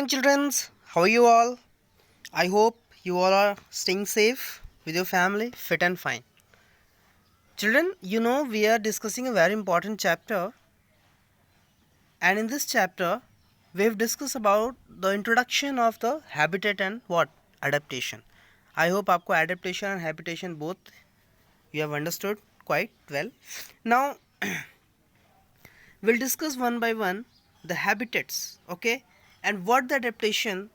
morning, childrens. How are you all? I hope you all are staying safe with your family, fit and fine. Children, we are discussing a very important chapter, and in this chapter, we have discussed about the introduction of the habitat and what adaptation. I hope आपको adaptation and habitation both you have understood quite well. Now, we'll discuss one by one the habitats, okay, and what the adaptation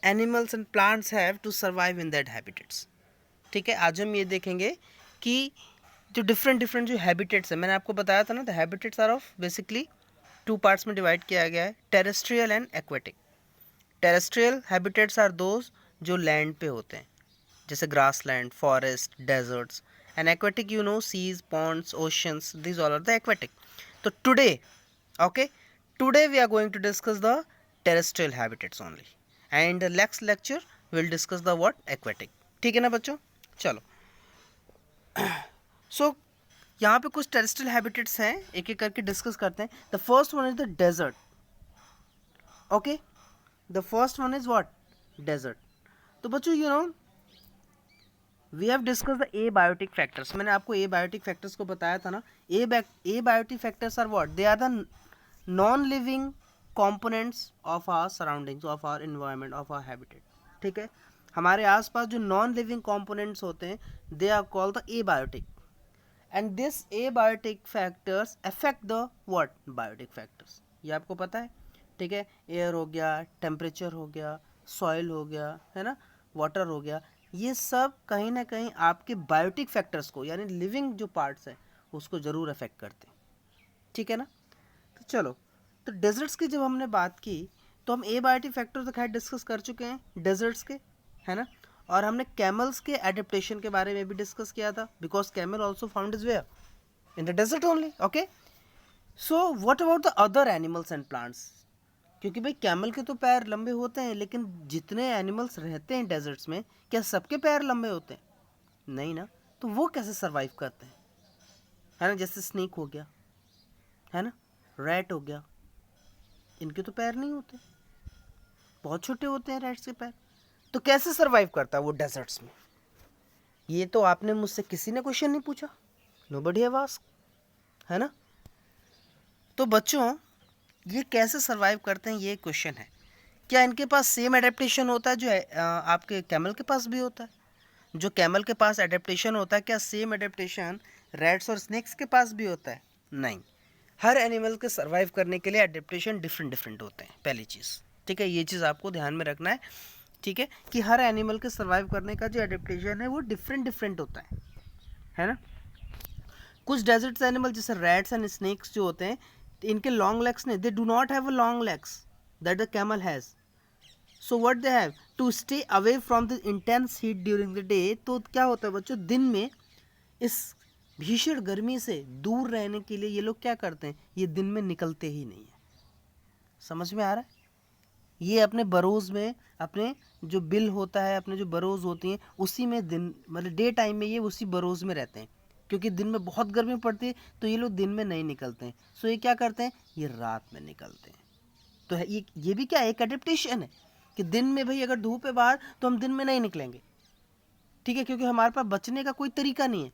animals and plants have to survive in that habitats. ठीक है, आज हम ये देखेंगे कि जो different different जो habitats है, मैंने आपको बताया था ना, the habitats are of basically two parts में डिवाइड किया गया है, terrestrial and aquatic. Terrestrial habitats are those जो लैंड पे होते हैं, जैसे grass land, forest, deserts. And aquatic seas, ponds, oceans, this all are the aquatic. तो today, okay, today we are going to discuss the terrestrial habitats only, and the next lecture we'll discuss the what aquatic. ठीक है ना बच्चों, चलो. सो यहाँ पे कुछ terrestrial habitats हैं, एक एक करके डिस्कस करते हैं. The first one is the desert. Okay, the first one is what, desert. तो बच्चों we have discuss the abiotic factors. मैंने आपको एबायोटिक फैक्टर्स को बताया था ना. Abiotic factors are what, they are the non living components of our surroundings, of our environment, of our habitat. ठीक है, हमारे आसपास जो नॉन लिविंग कंपोनेंट्स होते हैं, they are called the abiotic. And this abiotic factors affect the what, biotic factors. ये आपको पता है. ठीक है, एयर हो गया, टेम्परेचर हो गया, सॉइल हो गया, है ना, वाटर हो गया, ये सब कहीं ना कहीं आपके बायोटिक फैक्टर्स को, यानी लिविंग जो पार्ट्स हैं, उसको ज़रूर अफेक्ट करते हैं. ठीक है ना. तो चलो, तो डेजर्ट्स की जब हमने बात की, तो हम एबायोटिक फैक्टर तो खैर डिस्कस कर चुके हैं डेजर्ट्स के, है ना. और हमने कैमल्स के एडेप्टेशन के बारे में भी डिस्कस किया था, because camel also found is where, in the desert only. Okay, so what about the other animals and plants. क्योंकि भाई कैमल के तो पैर लंबे होते हैं, लेकिन जितने एनिमल्स रहते हैं डेजर्ट्स में, क्या सबके पैर लंबे होते हैं? नहीं ना. तो वो कैसे सरवाइव करते हैं, है ना. जैसे स्नेक हो गया, है ना, रैट हो गया, इनके तो पैर नहीं होते, बहुत छोटे होते हैं रैट्स के पैर. तो कैसे सरवाइव करता है वो डेजर्ट्स में? ये तो आपने मुझसे किसी ने क्वेश्चन नहीं पूछा, नोबडी हैव आस्क्ड, है ना. तो बच्चों, ये कैसे सरवाइव करते हैं, ये क्वेश्चन है. क्या इनके पास सेम एडेप्टेशन होता है जो आपके कैमल के पास भी होता है? जो कैमल के पास एडेप्टेशन होता है, क्या सेम एडेप्टेशन रैट्स और स्नेक्स के पास भी होता है? नहीं. हर एनिमल के सर्वाइव करने के लिए एडेप्टेशन डिफरेंट डिफरेंट होते हैं, पहली चीज़. ठीक है, ये चीज़ आपको ध्यान में रखना है. ठीक है, कि हर एनिमल के सर्वाइव करने का जो एडेप्टेशन है वो डिफरेंट डिफरेंट होता है ना. कुछ डेजर्ट्स एनिमल जैसे रैट्स एंड स्नेक्स जो होते हैं, इनके लॉन्ग लेग्स नहीं, they do not have a long legs that the camel has. So what they have to stay away from the intense heat during the day. तो क्या होता है बच्चों, दिन में इस भीषण गर्मी से दूर रहने के लिए ये लोग क्या करते हैं, ये दिन में निकलते ही नहीं है. समझ में आ रहा है? ये अपने बरोज़ में, अपने जो बिल होता है, अपने जो बरोज़ होती हैं, उसी में दिन, मतलब डे टाइम में ये उसी बरोज़ में रहते हैं. क्योंकि दिन में बहुत गर्मी पड़ती है, तो ये लोग दिन में नहीं निकलते हैं. सो ये क्या करते हैं, ये रात में निकलते हैं. तो ये भी क्या, एक एडेप्टेशन है कि दिन में भाई अगर धूप है बाहर, तो हम दिन में नहीं निकलेंगे. ठीक है, क्योंकि हमारे पास बचने का कोई तरीका नहीं है.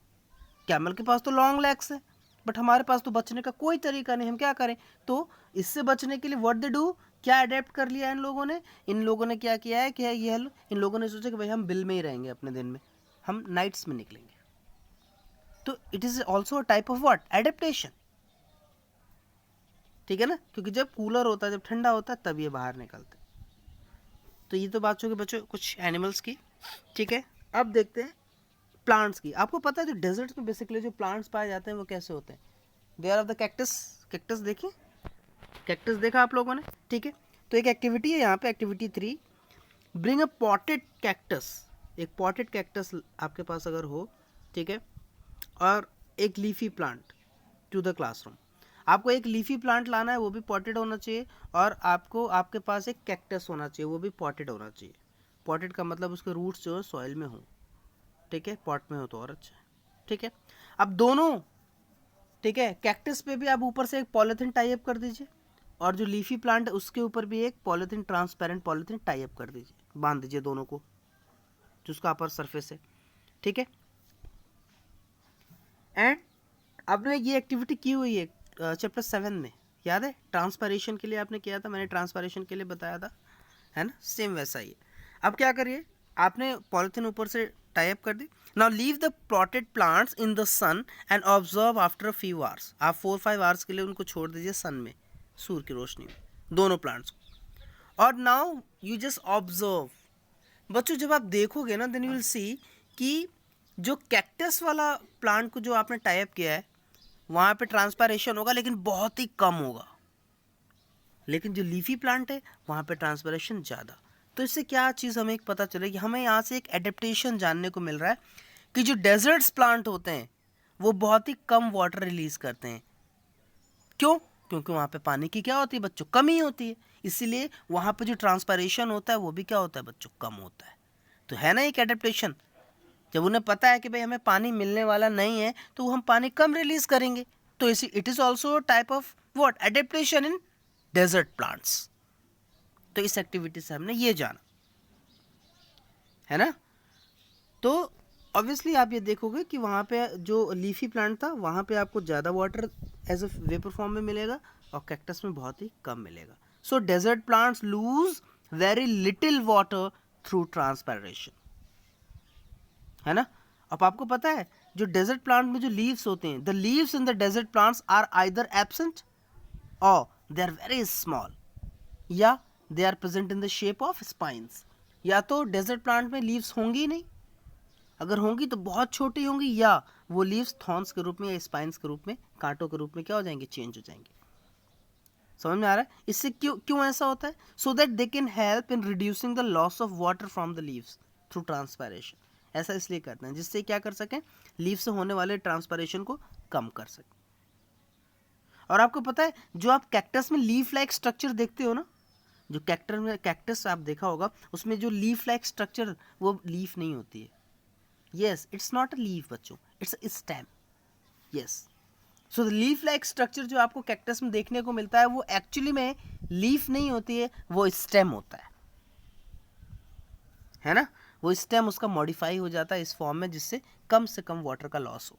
कैमल के पास तो लॉन्ग लेग्स है, बट हमारे पास तो बचने का कोई तरीका नहीं. हम क्या करें? तो इससे बचने के लिए व्हाट दे डू, क्या अडेप्ट कर लिया इन लोगों ने? इन लोगों ने क्या किया है कि इन लोगों ने सोचा कि भाई हम बिल में ही रहेंगे, अपने दिन में हम नाइट्स में निकलेंगे. तो it is also a type of what, adaptation. ठीक है ना, क्योंकि जब कूलर होता है, जब ठंडा होता है, तब ये बाहर निकलते हैं. तो ये तो बात होगी बच्चों कुछ एनिमल्स की. ठीक है, अब देखते हैं प्लांट्स की. आपको पता है जो डेजर्ट्स में बेसिकली जो प्लांट्स पाए जाते हैं वो कैसे होते हैं? They are of the cactus. Cactus देखिए, कैक्टस देखा आप लोगों ने. ठीक है, तो एक एक्टिविटी है यहाँ पे, activity 3, bring a potted cactus. एक पॉटेड कैक्टस आपके पास अगर हो, ठीक है, और एक leafy plant to the classroom. आपको एक लीफी प्लांट लाना है, वो भी पॉटेड होना चाहिए, और आपको आपके पास एक कैक्टस होना चाहिए, वो भी पॉटेड होना चाहिए. पॉटेड का मतलब उसके रूट्स जो है सॉइल में हो. ठीक है, पॉट में हो तो और अच्छा है. ठीक है, अब दोनों, ठीक है, कैक्टस पे भी आप ऊपर से एक पॉलीथीन टाई अप कर दीजिए, और जो लीफी प्लांट है उसके ऊपर भी एक polythene, transparent polythene tie up कर दीजिए, बांध दीजिए दोनों को, जो उसका अपर सरफेस है, ठीक है। एंड आपने ये एक्टिविटी की हुई है चैप्टर 7 में, याद है, ट्रांसपैरेशन के लिए आपने किया था, मैंने ट्रांसपैरेशन के लिए बताया था, है ना, सेम वैसा ही है। अब क्या करिए, आपने पॉलीथीन ऊपर से टाई अप कर दी। Now leave the plotted plants in the sun and observe after a few hours. आप 4-5 आवर्स के लिए उनको छोड़ दीजिए सन में, सूर्य की रोशनी में, दोनों प्लांट्स को। और नाउ यू जस्ट ऑब्जर्व। बच्चों जब आप देखोगे ना, देन यू विल सी कि जो कैक्टस वाला प्लांट को जो आपने टाई अप किया है वहाँ पे ट्रांसपैरेशन होगा लेकिन बहुत ही कम होगा, लेकिन जो लीफी प्लांट है वहाँ पे ट्रांसपैरेशन ज़्यादा। तो इससे क्या चीज़ हमें एक पता चलेगी, हमें यहाँ से एक एडेप्टेशन जानने को मिल रहा है कि जो डेजर्ट्स प्लांट होते हैं वो बहुत ही कम वाटर रिलीज करते हैं। क्यों? क्योंकि वहाँ पे पानी की क्या होती है बच्चों, कमी होती है, इसीलिए वहाँ पे जो ट्रांसपैरेशन होता है वो भी क्या होता है बच्चों, कम होता है। तो है ना एक एडेप्टेशन, जब उन्हें पता है कि भाई हमें पानी मिलने वाला नहीं है तो हम पानी कम रिलीज करेंगे। तो इसी it is also type of what, adaptation in desert plants. तो इस एक्टिविटी से हमने ये जाना, है ना। तो ऑब्वियसली आप ये देखोगे कि वहाँ पे जो लीफी प्लांट था वहाँ पे आपको ज़्यादा water as a vapour form में मिलेगा और कैक्टस में बहुत ही कम मिलेगा। So desert plants lose very little water through transpiration, है ना। अब आपको पता है जो डेजर्ट प्लांट में जो लीव्स होते हैं, the leaves in the desert plants are either absent और दे आर वेरी स्मॉल, या they are present in the shape of spines. या तो डेजर्ट प्लांट में लीव्स होंगी ही नहीं, अगर होंगी तो बहुत छोटी होंगी, या वो लीव्स थॉर्न्स के रूप में या स्पाइंस के रूप में, कांटों के रूप में क्या हो जाएंगे, चेंज हो जाएंगे। समझ में आ रहा है इससे क्यों क्यों ऐसा होता है? So that they can help in reducing the loss of water from the leaves through transpiration. ऐसा इसलिए करते हैं जिससे क्या कर सकें, लीव से होने वाले ट्रांसपैरेशन को कम कर सकें। और आपको पता है जो आप कैक्टस में लीफ लाइक स्ट्रक्चर देखते हो ना, जो कैक्टस आप देखा होगा उसमें जो लीफ लाइक स्ट्रक्चर, वो लीफ नहीं होती है। Yes, it's not a leaf बच्चों, it's a stem. Yes, so the leaf like structure जो आपको कैक्टस में देखने को मिलता है वो एक्चुअली में लीफ नहीं होती है, वो स्टेम होता है ना। वो स्टेम उसका मॉडिफाई हो जाता है इस फॉर्म में जिससे कम से कम वाटर का लॉस हो,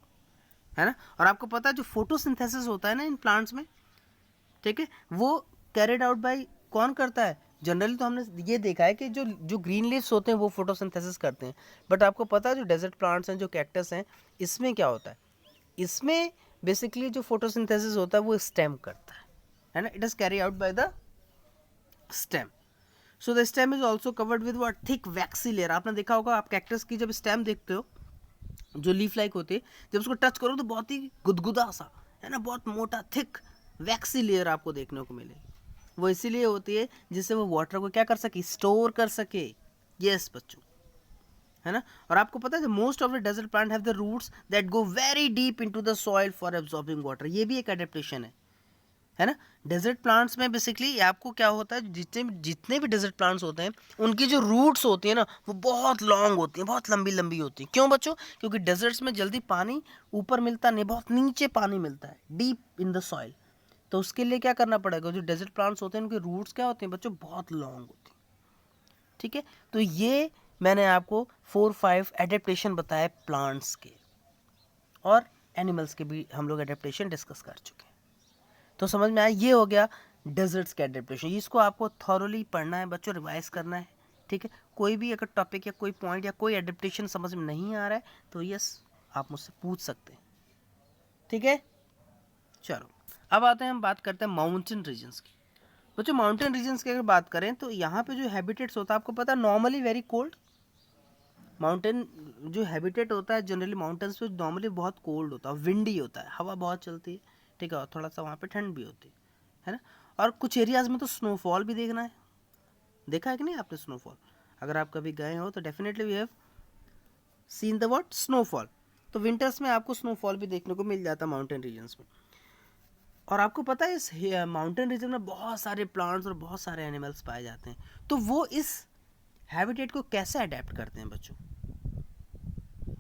है ना। और आपको पता है जो फोटोसिंथेसिस होता है ना इन प्लांट्स में, ठीक है, वो कैरिड आउट बाय कौन करता है? जनरली तो हमने ये देखा है कि जो ग्रीन लीव्स होते हैं वो फोटोसिंथेसिस करते हैं, बट आपको पता है जो डेजर्ट प्लांट्स हैं, जो कैक्टस हैं, इसमें क्या होता है, इसमें बेसिकली जो फोटोसिंथेसिस होता है वो स्टेम करता है ना। It is carry out by the stem. So the stem is also covered with what, thick waxy layer. आपने देखा होगा, आप कैक्टस की जब स्टेम देखते हो जो लीफ लाइक होती है, जब उसको टच करो तो बहुत ही गुदगुदा सा, है ना, बहुत मोटा थिक वैक्सी लेयर आपको देखने को मिलेगी। वो इसीलिए होती है जिससे वो वाटर को क्या कर सके, स्टोर कर सके। यस बच्चों, है ना। और आपको पता है most of the desert plant have the roots that go very deep into the soil for absorbing water. ये भी एक एडेप्टेशन है ना। डेजर्ट प्लांट्स में बेसिकली आपको क्या होता है, जितने भी डेजर्ट प्लांट्स होते हैं उनकी जो रूट्स होती है ना वो बहुत लॉन्ग होती हैं, बहुत लंबी लंबी होती हैं। क्यों बच्चों? क्योंकि डेजर्ट्स में जल्दी पानी ऊपर मिलता नहीं, बहुत नीचे पानी मिलता है, डीप इन द सॉइल। तो उसके लिए क्या करना पड़ेगा, जो डेजर्ट प्लांट्स होते हैं उनके रूट्स क्या होते हैं बच्चों, बहुत लॉन्ग होती हैं, ठीक है। तो ये मैंने आपको 4-5 एडेप्टेशन बताए प्लांट्स के, और एनिमल्स के भी हम लोग एडेप्टेशन डिस्कस कर चुके हैं। तो समझ में आया, ये हो गया डेजर्ट्स के एडेप्टेशन। इसको आपको थॉरोली पढ़ना है बच्चों, रिवाइज करना है, ठीक है। कोई भी अगर टॉपिक या कोई पॉइंट या कोई एडेप्टेशन समझ में नहीं आ रहा है तो यस आप मुझसे पूछ सकते हैं, ठीक है। चलो अब आते हैं, हम बात करते हैं माउंटेन रीजन्स की। बच्चों माउंटेन रीजन्स की अगर बात करें तो यहाँ पे जो हैबिटेट्स होता है आपको पता है, नॉर्मली वेरी कोल्ड। माउंटेन जो हैबिटेट होता है जनरली माउंटेन्स पे नॉर्मली बहुत कोल्ड होता है, विंडी होता है, हवा बहुत चलती है, ठीक है, और थोड़ा सा वहाँ पे ठंड भी होती है ना। और कुछ एरियाज़ में तो स्नोफॉल भी देखना है, देखा है कि नहीं आपने स्नोफॉल? अगर आप कभी गए हो तो definitely we have seen the what, snowfall. तो विंटर्स में आपको स्नोफॉल भी देखने को मिल जाता है माउंटेन रीजन्स में। और आपको पता है इस माउंटेन रीजन में बहुत सारे प्लांट्स और बहुत सारे एनिमल्स पाए जाते हैं। तो वो इस हैबिटेट को कैसे अडेप्ट करते हैं बच्चों?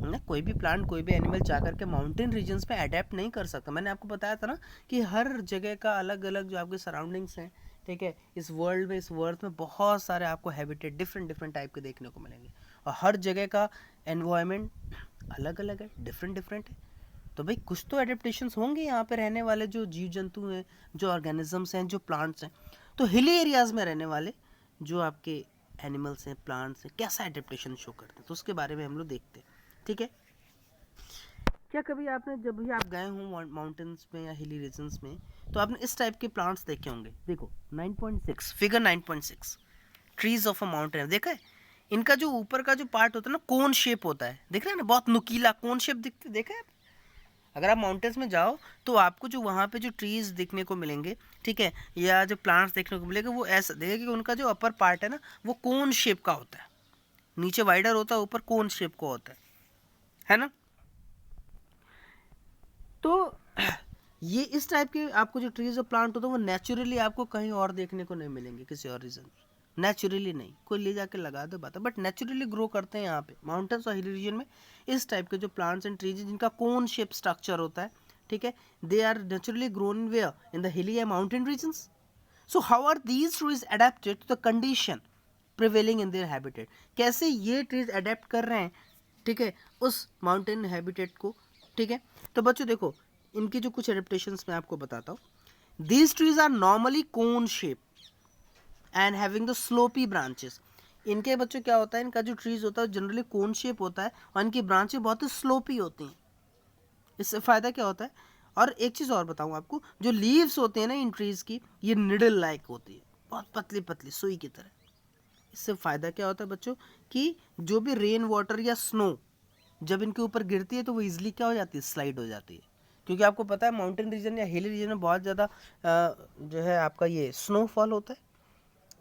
ना कोई भी प्लांट कोई भी एनिमल जा करके माउंटेन रीजन्स में अडेप्ट नहीं कर सकता। मैंने आपको बताया था ना कि हर जगह का अलग अलग जो आपके सराउंडिंग्स हैं, ठीक है, इस वर्ल्ड में, इस वर्थ में बहुत सारे आपको हैबिटेट डिफरेंट डिफरेंट टाइप के देखने को मिलेंगे, और हर जगह का एनवायरनमेंट अलग अलग है, डिफरेंट डिफरेंट है। तो भाई कुछ तो एडेप्टेशंस होंगे यहाँ पे रहने वाले जो जीव जंतु हैं, जो ऑर्गेनिजम्स हैं, जो प्लांट्स हैं। तो हिली एरियाज में रहने वाले जो आपके एनिमल्स हैं, प्लांट्स हैं, कैसा एडेप्टेशन शो करते हैं, तो उसके बारे में हम लोग देखते हैं। ठीक है, क्या कभी आपने जब भी आप गए हों माउंटेन्स में या हिली रीजन्स में, तो आपने इस टाइप के प्लांट्स देखे होंगे। देखो 9.6 figure 9.6 trees of a mountain देखा है। इनका जो ऊपर का जो पार्ट होता है ना, कोन शेप होता है, देख रहे हैं ना, बहुत नुकीला कोन शेप दिखते, देखा है। अगर आप माउंटेन्स में जाओ तो आपको जो वहाँ पे जो ट्रीज देखने को मिलेंगे, ठीक है, या जो प्लांट्स देखने को मिलेंगे, वो ऐसा देखेगा कि उनका जो अपर पार्ट है ना, वो कोन शेप का होता है, नीचे वाइडर होता है, ऊपर कोन शेप का होता है ना। तो ये इस टाइप के आपको जो ट्रीज और प्लांट होते हैं वो नेचुरली आपको कहीं और देखने को नहीं मिलेंगे, किसी और रीजन। नेचुरली नहीं, कोई ले जाके लगा दे बात है, बट नेचुरली ग्रो करते हैं यहाँ पे माउंटेन्स और हिली रीजन में इस टाइप के जो प्लांट्स एंड ट्रीज जिनका कोन शेप स्ट्रक्चर होता है, ठीक है, they are naturally grown in where in the hilly and mountain regions. So how are these trees adapted to the condition prevailing in their habitat, कैसे ये trees adapt कर रहे हैं, ठीक है, उस माउंटेन हैबिटेट को। ठीक है, तो बच्चों देखो इनकी जो कुछ एडेप्टेशंस मैं आपको बताता हूँ। These trees are normally cone shape and having the slopy branches. इनके बच्चों क्या होता है, इनका जो ट्रीज होता है जनरली कोन शेप होता है और इनकी ब्रांचें बहुत ही स्लोपी होती हैं। इससे फ़ायदा क्या होता है, और एक चीज़ और बताऊँ आपको, जो लीव्स होते हैं ना इन ट्रीज की, ये निडल लाइक होती है, बहुत पतली पतली सुई की तरह। इससे फ़ायदा क्या होता है बच्चों, कि जो भी रेन वाटर या स्नो जब इनके ऊपर गिरती है तो वो ईजिली क्या हो जाती है, स्लाइड हो जाती है। क्योंकि आपको पता है माउंटेन रीजन या हिली रीजन में बहुत ज़्यादा जो है आपका ये स्नोफॉल होता है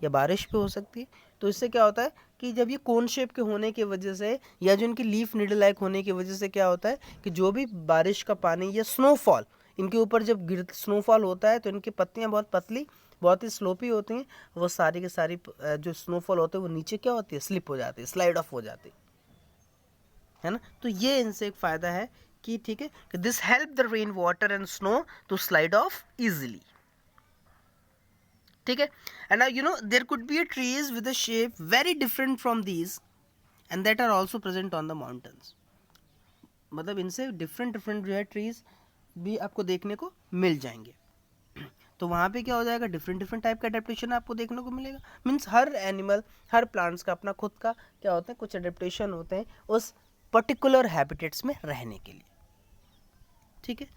या बारिश भी हो सकती है। तो इससे क्या होता है कि जब ये कोन शेप के होने की वजह से या जो इनकी लीफ निडल लाइक होने की वजह से क्या होता है कि जो भी बारिश का पानी या स्नोफॉल इनके ऊपर जब स्नोफॉल होता है तो इनकी पत्तियाँ बहुत पतली, बहुत ही स्लोपी होती हैं, वो सारी की सारी जो स्नोफॉल होते हैं वो नीचे क्या होती है, स्लिप हो जाती है, स्लाइड ऑफ हो जाती है ना। तो ये इनसे एक फ़ायदा है कि ठीक है, कि this help the rain water and snow to slide off easily. ठीक है, and you know there could be a trees with a shape very different from these and that are also present on the mountains. मतलब इनसे different different जो है trees भी आपको देखने को मिल जाएंगे। तो वहाँ पे क्या हो जाएगा, डिफरेंट डिफरेंट टाइप का एडेप्टेशन आपको देखने को मिलेगा। मीन्स हर एनिमल, हर प्लांट्स का अपना खुद का क्या होता है, कुछ एडेप्टेशन होते हैं उस पर्टिकुलर हैबिटेट्स में रहने के लिए। ठीक है,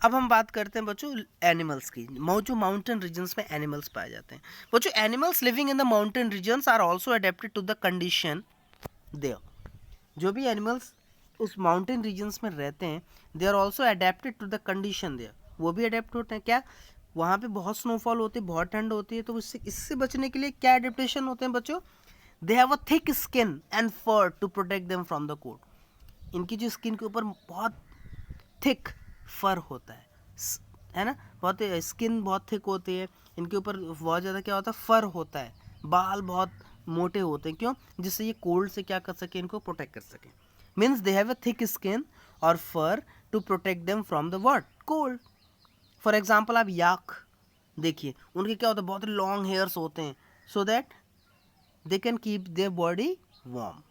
अब हम बात करते हैं बच्चों एनिमल्स की, जो माउंटेन रीजन्स में एनिमल्स पाए जाते हैं। बच्चों animals living in the mountain regions are also adapted to the condition there. जो भी एनिमल्स उस माउंटेन रीजन्स में रहते हैं, they are also adapted to the condition there, वो भी अडेप्ट होते हैं। क्या, वहाँ पे बहुत स्नोफॉल होती है, बहुत ठंड होती है, तो इससे बचने के लिए क्या एडेप्टेशन होते हैं बच्चों, they have a thick skin and fur to protect them from the cold. इनकी जो स्किन के ऊपर बहुत थिक फर होता है ना, बहुत स्किन बहुत थिक होती है, इनके ऊपर बहुत ज़्यादा क्या होता है, फर होता है, बाल बहुत मोटे होते हैं, क्यों, जिससे ये कोल्ड से क्या कर सके, इनको प्रोटेक्ट कर सके। Means they have a thick skin और fur to protect them from the what, cold. For example आप याक देखिए, उनके क्या होता है, बहुत लॉन्ग हेयर्स होते हैं, सो that they can keep their body warm,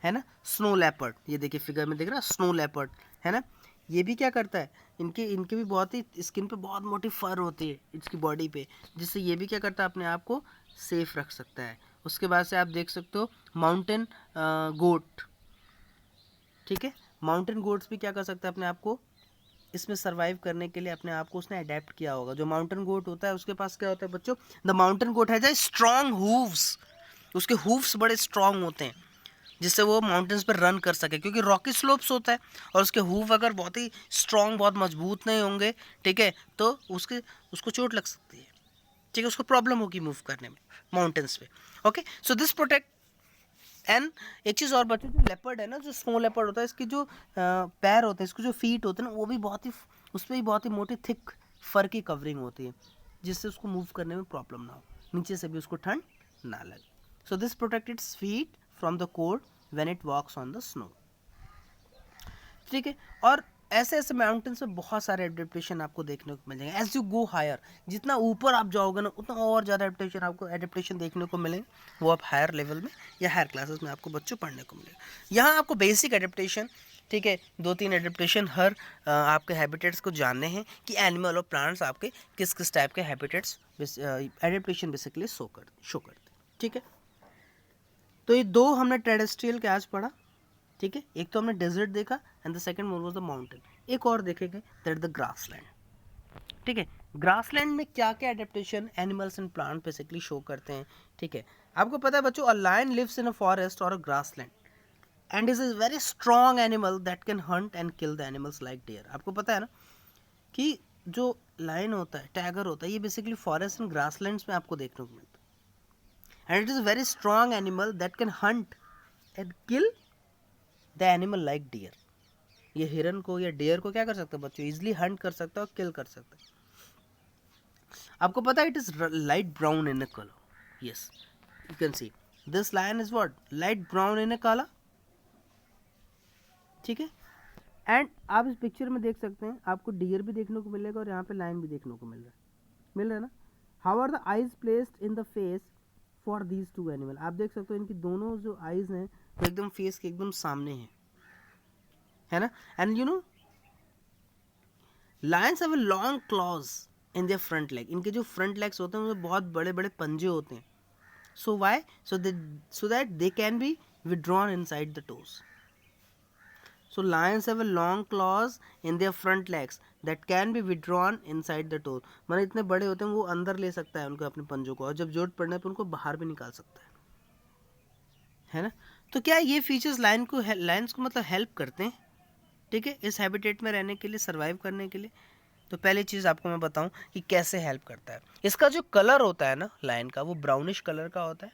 है ना। स्नो लेपर्ड, ये देखिए फिगर में देख रहा, स्नो लेपर्ड है ना, ये भी क्या करता है, इनके भी बहुत ही स्किन पे बहुत मोटी फर होती है इसकी बॉडी पे, जिससे ये भी क्या करता है, अपने आप को सेफ रख सकता है। उसके बाद से आप देख सकते हो माउंटेन गोट, ठीक है, माउंटेन गोट्स भी क्या कर सकता है, अपने आप को इसमें सर्वाइव करने के लिए अपने आप को उसने अडेप्ट किया होगा। जो माउंटेन गोट होता है उसके पास क्या होता है बच्चों, the mountain goat has a strong hooves, उसके हूव्स बड़े स्ट्रॉन्ग होते हैं, जिससे वो माउंटेन्स पर रन कर सके, क्योंकि रॉकी स्लोप्स होता है और उसके हूव अगर बहुत ही स्ट्रॉन्ग, बहुत मजबूत नहीं होंगे, ठीक है, तो उसको चोट लग सकती है, ठीक है, उसको प्रॉब्लम होगी मूव करने में माउंटेन्स पे। Okay, so this protect. And एक चीज़ और बच्चों, जो लेपर्ड है ना, जो स्नो लेपर्ड होता है, इसके जो पैर होते हैं, इसके जो फीट होते हैं ना, वो भी बहुत ही, उस पर भी बहुत ही मोटी थिक फर की कवरिंग होती है, जिससे उसको मूव करने में प्रॉब्लम ना हो, नीचे से भी उसको ठंड ना लगे। So this protect its feet from the cold when it walks on the snow. ठीक है। और ऐसे ऐसे माउंटेन्स में बहुत सारे एडेप्टेशन आपको देखने को मिल जाएंगे। एज यू गो हायर, जितना ऊपर आप जाओगे ना उतना और ज़्यादा एडेप्टेशन देखने को मिलेंगे, वो आप हायर लेवल में या हायर क्लासेस में आपको बच्चों पढ़ने को मिलेगा। यहाँ आपको बेसिक एडेप्टेशन, ठीक है, 2-3 एडेप्टेशन हर आपके हैबिटेट्स को जानने हैं कि एनिमल और प्लांट्स आपके किस किस टाइप के हैबिटेट्स एडेप्टेशन बेसिकली शो करते, ठीक है। तो ये 2 हमने टेरेस्ट्रियल के आज पढ़ा, ठीक है। एक तो हमने डेजर्ट देखा and the second one was the mountain. एक और देखेंगे दैट द ग्रासलैंड, ठीक है। ग्रासलैंड में क्या क्या adaptation animals and plant basically show करते हैं, ठीक है। आपको पता है बच्चों, a lion lives in a forest और a grassland and is a very strong animal that can hunt and kill the animals like deer. आपको पता है ना कि जो लायन होता है, टाइगर होता है, ये बेसिकली फॉरेस्ट एंड ग्रासलैंड्स में आपको देखने को मिलता है। And it is a very strong animal that can hunt and kill the animal like deer. ये हिरन को या डियर को क्या कर सकता है बच्चों, इजिली हंट कर सकता है और किल कर सकता है। आपको पता है it is light brown in a colour. Yes, you can see this lion is what, light brown in a colour, ठीक है। एंड आप इस पिक्चर में देख सकते हैं, आपको डियर भी देखने को मिलेगा और यहाँ पे लायन भी देखने को मिल रहा है ना। How are the eyes placed in the face for these two animal. आप देख सकते हो इनकी दोनों जो आईज हैं वो एकदम फेस के एकदम सामने हैं, है ना। And you no Lions have a long clause in their front leg. इनके जो फ्रंट लेग्स होते हैं उनमें बहुत बड़े बड़े पंजे होते हैं। So why, so that they can be withdrawn inside the toes. So lions have a long claws in their front legs that can be withdrawn inside the toe. माने इतने बड़े होते हैं वो अंदर ले सकता है उनको अपने पंजों को, और जब जरूरत पड़ने पर उनको बाहर भी निकाल सकता है ना। तो क्या ये फीचर्स लायंस को मतलब हेल्प करते हैं, ठीक है, इस हैबिटेट में रहने के लिए, सर्वाइव करने के लिए। तो पहली चीज़ आपको मैं बताऊं कि कैसे हेल्प करता है। इसका जो कलर होता है ना लायन का, वो ब्राउनिश कलर का होता है।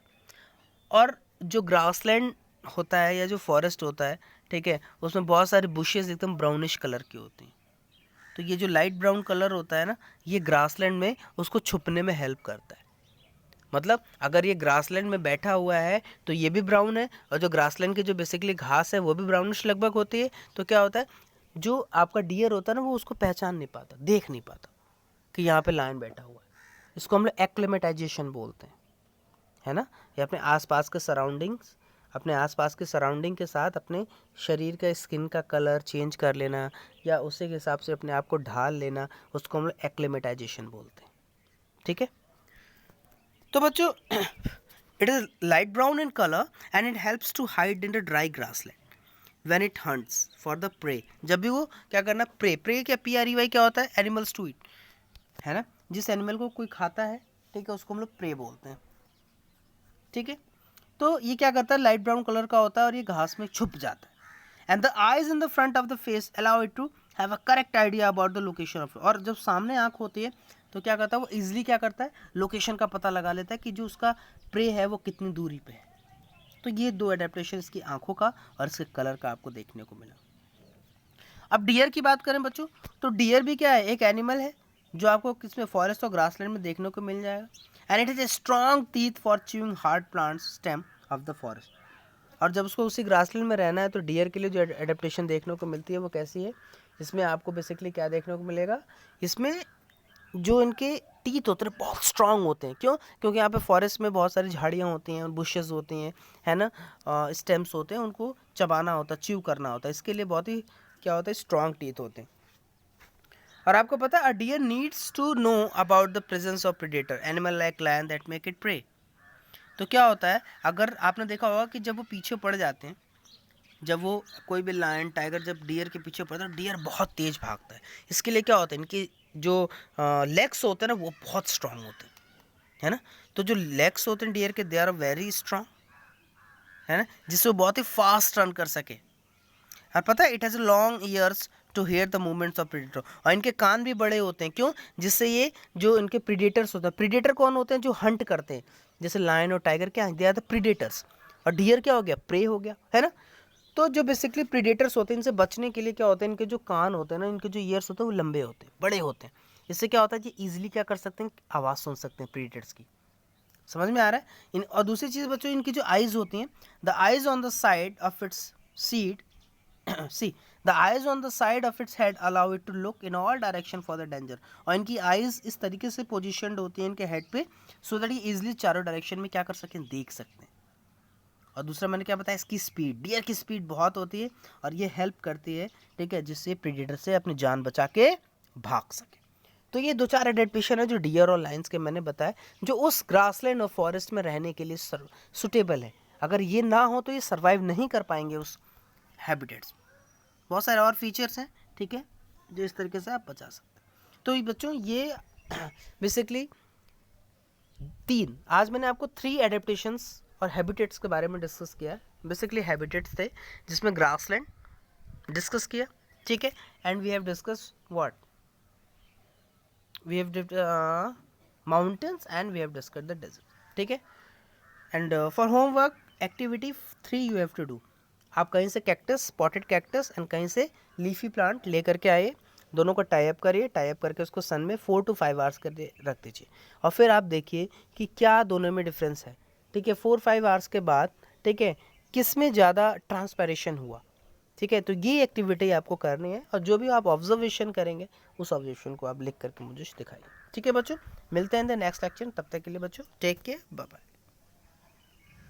और जो ग्रासलैंड होता है या जो फॉरेस्ट होता है, ठीक है, उसमें बहुत सारे बुशेस एकदम ब्राउनिश कलर की होती हैं। तो ये जो लाइट ब्राउन कलर होता है ना, ये ग्रासलैंड में उसको छुपने में हेल्प करता है। मतलब अगर ये ग्रासलैंड में बैठा हुआ है तो ये भी ब्राउन है, और जो ग्रासलैंड की जो बेसिकली घास है वो भी ब्राउनिश लगभग होती है। तो क्या होता है, जो आपका डियर होता है ना वो उसको पहचान नहीं पाता, देख नहीं पाता कि यहाँ पे लायन बैठा हुआ है। इसको हम लोग एक्लेमेटाइजेशन बोलते हैं, है ना। ये अपने आसपास के सराउंडिंग्स, अपने आसपास के सराउंडिंग के साथ अपने शरीर का स्किन का कलर चेंज कर लेना या उसी के हिसाब से अपने आप को ढाल लेना, उसको हम लोग एक्लेमेटाइजेशन बोलते हैं, ठीक है। तो बच्चों it is light brown in colour and it helps to hide in the dry grassland when it hunts for the prey. जब भी वो क्या करना, प्रे क्या PREY क्या होता है, एनिमल्स टू ईट, है ना। जिस एनिमल को कोई खाता है, ठीक है, उसको हम लोग प्रे बोलते हैं, ठीक है। तो ये क्या करता है, लाइट ब्राउन कलर का होता है और ये घास में छुप जाता है। And the eyes in the front of the face allow it to have a correct idea about the location of. और जब सामने आँख होती है तो क्या करता है, वो इजिली क्या करता है, लोकेशन का पता लगा लेता है कि जो उसका प्रे है वो कितनी दूरी पे है। तो ये 2 एडेप्टेशन इसकी आँखों का और इसके कलर का आपको देखने को मिला। अब डियर की बात करें बच्चों, तो डियर भी क्या है, एक एनिमल है जो आपको किसमें, फॉरेस्ट और ग्रासलैंड में देखने को मिल जाएगा। And it is a strong teeth for chewing hard plants stem of the forest. और जब उसको उसी ग्रासलैंड में रहना है तो डियर के लिए जो एडेप्टेशन देखने को मिलती है वो कैसी है, इसमें आपको बेसिकली क्या देखने को मिलेगा, इसमें जो इनके टीथ होते हैं बहुत स्ट्रांग होते हैं। क्यों? क्योंकि यहाँ पे फॉरेस्ट में बहुत सारी झाड़ियाँ होती हैं, बुशेस होती हैं, है ना, स्टेम्स होते हैं, उनको चबाना होता है, च्यू करना होता है। इसके लिए बहुत ही क्या होता है, स्ट्रांग टीथ होते हैं। और आपको पता है, a deer needs to know about the presence of predator animal like lion that make it prey. तो क्या होता है, अगर आपने देखा होगा कि जब वो पीछे पड़ जाते हैं, जब वो कोई भी लायन टाइगर जब डियर के पीछे पड़ता है, डियर बहुत तेज़ भागता है। इसके लिए क्या होता है, इनकी जो लेग्स होते हैं ना वो बहुत स्ट्रांग होते हैं, है ना। तो जो लेग्स होते हैं डियर के, दे आर वेरी स्ट्रांग, है ना, जिससे वो बहुत ही फास्ट रन कर सके। और पता है, it has long ears to hear the movements of predator. और इनके कान भी बड़े होते हैं, क्यों, जिससे ये जो इनके प्रीडेटर्स होते हैं, प्रीडेटर कौन होते हैं, जो हंट करते हैं, जैसे लायन और टाइगर क्या है, दे आर द प्रीडेटर्स। और डियर क्या हो गया, प्रे हो गया, है ना। तो जो बेसिकली प्रीडेटर्स होते हैं, इनसे बचने के लिए क्या होता है, इनके जो कान होते हैं ना, इनके जो ईयर्स होते हैं वो लंबे होते हैं, बड़े होते हैं। इससे क्या होता है कि ईजिली क्या कर सकते हैं, आवाज़ सुन सकते हैं प्रीडेटर्स की। समझ में आ रहा है इन। और दूसरी चीज़ बच्चों, इनकी जो आइज़ होती हैं, the eyes on the side of its seed see the eyes on the side of its head allow it to look in all direction for the danger. और इनकी आइज इस तरीके से पोजिशनड होती है इनके हेड पे, सो दैट ये इजिली चारों डायरेक्शन में क्या कर सकें, देख सकते हैं। और दूसरा मैंने क्या बताया, इसकी स्पीड, डियर की स्पीड बहुत होती है और ये हेल्प करती है, ठीक है, जिससे प्रेडेटर से अपनी जान बचा के भाग सके। तो ये 2-4 एडेप्टेशन है जो डियर और लायंस के मैंने बताया, जो उस ग्रासलैंड और फॉरेस्ट में रहने के लिए सुटेबल है। अगर ये ना हो तो ये सर्वाइव नहीं कर पाएंगे उस हैबिटेट्स। बहुत सारे और फीचर्स हैं, ठीक है, जो इस तरीके से आप बचा सकते हैं। तो ये बच्चों ये बेसिकली आज मैंने आपको 3 एडेप्टेशंस और हैबिटेट्स के बारे में डिस्कस किया। बेसिकली हैबिटेट्स थे जिसमें ग्रासलैंड डिस्कस किया, ठीक है, and we have discuss what, we have mountains and we have discuss the desert, ठीक है। And for homework activity 3 you have to do. आप कहीं से कैक्टस, स्पॉटेड कैक्टस एंड कहीं से लीफी प्लांट लेकर के आइए, दोनों को टाई अप करिए, टाई अप करके उसको सन में 4 to 5 आवर्स कर रख दीजिए, और फिर आप देखिए कि क्या दोनों में डिफरेंस है, ठीक है। 4-5 आवर्स के बाद, ठीक है, किस में ज़्यादा ट्रांसपेरेशन हुआ, ठीक है। तो ये एक्टिविटी आपको करनी है, और जो भी आप ऑब्जर्वेशन करेंगे उस ऑब्जर्वेशन को आप लिख करके मुझे दिखाइए, ठीक है बच्चों। मिलते हैं द नेक्स्ट लेक्चर, तब तक के लिए बच्चों टेक केयर, बाय बाय।